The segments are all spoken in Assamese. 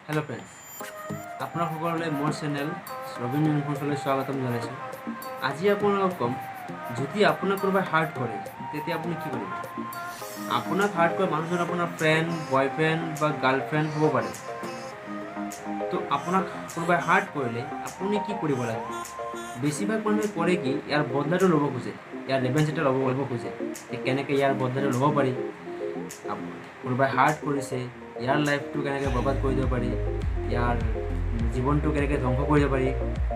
হেল্ল' ফ্ৰেণ্ডছ, আপোনাক সকলোলৈ মোৰ চেনেল ৰবীন ইনফৰ্মেশ্যনলৈ স্বাগতম জনাইছোঁ। আজি আপোনালোকক ক'ম, যদি আপোনাক কোনোবাই হাৰ্ট কৰে তেতিয়া আপুনি কি কৰিব। আপোনাক হাৰ্ট কৰা মানুহজন আপোনাৰ ফ্ৰেণ্ড, বয়ফ্ৰেণ্ড বা গাৰ্লফ্ৰেণ্ড হ'ব পাৰে। তো আপোনাক কোনোবাই হাৰ্ট কৰিলে আপুনি কি কৰিব লাগে? বেছিভাগ মানুহে কৰে কি, ইয়াৰ বদলাটো ল'ব খোজে, ইয়াৰ ৰিভেঞ্জ এটা ল'ব খোজে। কেনেকৈ ইয়াৰ বদলাটো ল'ব পাৰি, কোনোবাই হাৰ্ট কৰিছে ইয়াৰ লাইফটো কেনেকৈ বৰবাদ কৰি দিব পাৰি, ইয়াৰ জীৱনটো কেনেকৈ ধ্বংস কৰি দিব পাৰি,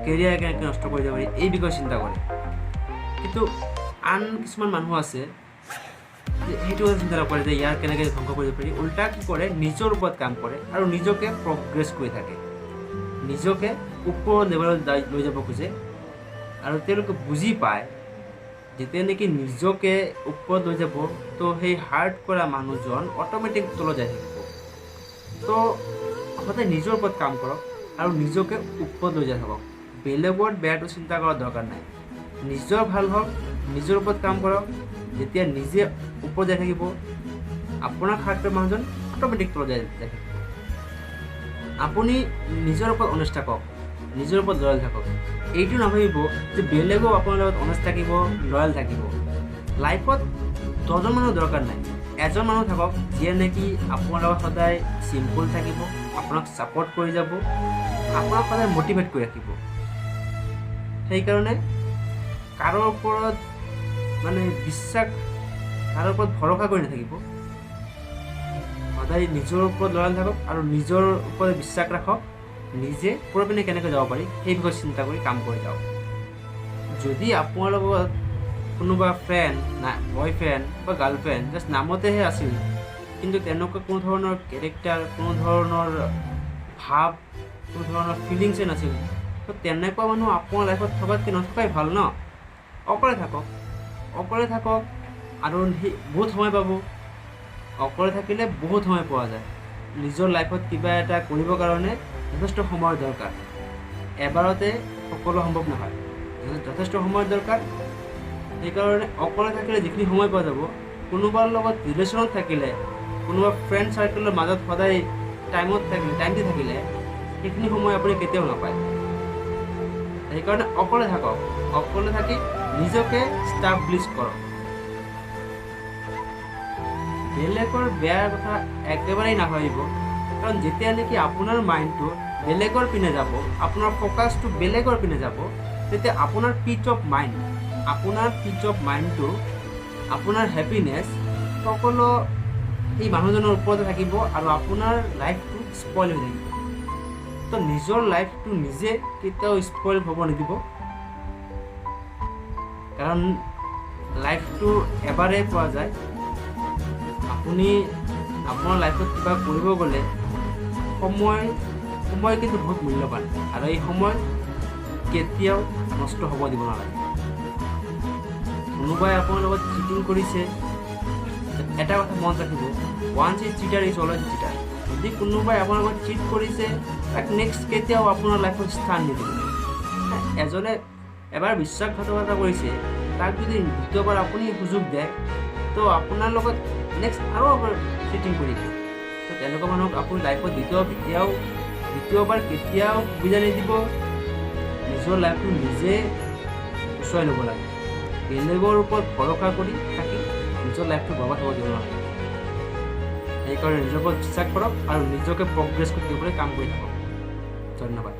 কেৰিয়াৰ কেনেকৈ নষ্ট কৰি দিব পাৰি, এই বিষয়ে চিন্তা কৰে। কিন্তু আন কিছুমান মানুহ আছে যে সেইটো চিন্তা নকৰে যে ইয়াৰ কেনেকৈ ধ্বংস কৰিব পাৰি। উল্টা কি কৰে, নিজৰ ওপৰত কাম কৰে আৰু নিজকে প্ৰগ্ৰেছ কৰি থাকে, নিজকে ওপৰৰ লেভেলত লৈ যাব খোজে। আৰু তেওঁলোকে বুজি পায় যেতিয়া নেকি নিজকে ওপৰত লৈ যাব, তো সেই হাৰ্ট কৰা মানুহজন অট'মেটিক তলত যাই থাকিব। তো সদায় নিজৰ ওপৰত কাম কৰক আৰু নিজকে ওপৰত লৈ যাই থাকক। বেলেগৰ বেয়াটো চিন্তা কৰাৰ দৰকাৰ নাই, নিজৰ ভাল হওক, নিজৰ ওপৰত কাম কৰক। যেতিয়া নিজে ওপৰত যাই থাকিব, আপোনাক হাৰ্ট কৰা মানুহজন অট'মেটিক তলত যাই থাকিব। আপুনি নিজৰ ওপৰত অনেষ্ট থাকক, নিজৰ ওপৰত লয়েল থাকক। এইটো নাভাবিব যে বেলেগো আপোনাৰ লগত অনেষ্ট থাকিব, লয়েল থাকিব। লাইফত 10জন মানুহ দৰকাৰ নাই, এজন মানুহ থাকক যিয়ে নেকি আপোনাৰ লগত সদায় চিম্পল থাকিব, আপোনাক ছাপৰ্ট কৰি যাব, আপোনাক সদায় মটিভেট কৰি ৰাখিব। সেইকাৰণে কাৰোৰ ওপৰত বিশ্বাস, কাৰোৰ ওপৰত ভৰসা কৰি নাথাকিব। সদায় নিজৰ ওপৰত লয়েল থাকক আৰু নিজৰ ওপৰত বিশ্বাস ৰাখক। নিজে ওপৰৰ পিনে কেনেকৈ যাব পাৰি সেই বিষয়ে চিন্তা কৰি কাম কৰি যাওক। যদি আপোনাৰ লগত কোনোবা ফ্ৰেণ্ড, বয়ফ্ৰেণ্ড বা গাৰ্লফ্ৰেণ্ড জাষ্ট নামতেহে আছিল, কিন্তু তেনেকুৱা কোনো ধৰণৰ কেৰেক্টাৰ, কোনো ধৰণৰ ভাৱ, কোনো ধৰণৰ ফিলিংছে নাছিল, তো তেনেকুৱা মানুহ আপোনাৰ লাইফত থকাতকৈ নথকাই ভাল ন। অকলে থাকক, অকলে থাকক আৰু বহুত সময় পাব। অকলে থাকিলে বহুত সময় পোৱা যায়। নিজৰ লাইফত কিবা এটা কৰিবৰ কাৰণে যথেষ্ট সময়ৰ দৰকাৰ। এবাৰতে সকলো সম্ভৱ নহয়, যথেষ্ট সময়ৰ দৰকাৰ। সেইকাৰণে অকলে থাকিলে যিখিনি সময় পোৱা যাব, কোনোবাৰ লগত ৰিলেশ্যনত থাকিলে, কোনোবা ফ্ৰেণ্ড চাৰ্কেলৰ মাজত সদায় টাইম দি থাকিলে সেইখিনি সময় আপুনি কেতিয়াও নাপায়। সেইকাৰণে অকলে থাকক, অকলে থাকি নিজকে ষ্টাব্লিছ কৰক। বেলেগৰ বেয়া কথা একেবাৰেই নাভাবিব, কাৰণ যেতিয়া নেকি আপোনাৰ মাইণ্ডটো বেলেগৰ পিনে যাব, আপোনাৰ ফ'কাছটো বেলেগৰ পিনে যাব, তেতিয়া আপোনাৰ পিচ অফ মাইণ্ডটো, আপোনাৰ হেপিনেছ সকলো এই মানুহজনৰ ওপৰতে থাকিব আৰু আপোনাৰ লাইফটো স্পইল হৈ থাকিব। তো নিজৰ লাইফটো নিজে কেতিয়াও স্পইল হ'ব নিদিব, কাৰণ লাইফটো এবাৰেই পোৱা যায়। আপুনি আপোনাৰ লাইফত কিবা কৰিব গ'লে সময় কিন্তু বহুত মূল্যৱান, আৰু এই সময় কেতিয়াও নষ্ট হ'ব দিব নালাগে। কোনোবাই আপোনাৰ লগত চিটিং কৰিছে, এটা কথা মনত ৰাখিব, once a cheater is always a cheater. যদি কোনোবাই আপোনাৰ লগত চিট কৰিছে, তাক নেক্সট কেতিয়াও আপোনাৰ লাইফত স্থান নিদিব। এজনে এবাৰ বিশ্বাসঘাতকতা কৰিছে, তাক যদি দ্বিতীয়বাৰ আপুনি সুযোগ দিয়ে, তো আপোনাৰ লগত নেক্সট আৰু এবাৰ চিটিং কৰিব। তো তেনেকুৱা মানুহক আপুনি লাইফত দ্বিতীয়বাৰ কেতিয়াও সুবিধা নিদিব। নিজৰ লাইফটো নিজে উচুৱাই ল'ব লাগে। বেলেগৰ ওপৰত ভৰসা কৰি থাকি নিজৰ লাইফটো বৰবাদ হ'ব দিব নালাগে। সেইকাৰণে নিজৰ ওপৰত বিশ্বাস কৰক আৰু নিজকে প্ৰগ্ৰেছ কৰি দিবলৈ কাম কৰি থাকক। ধন্যবাদ।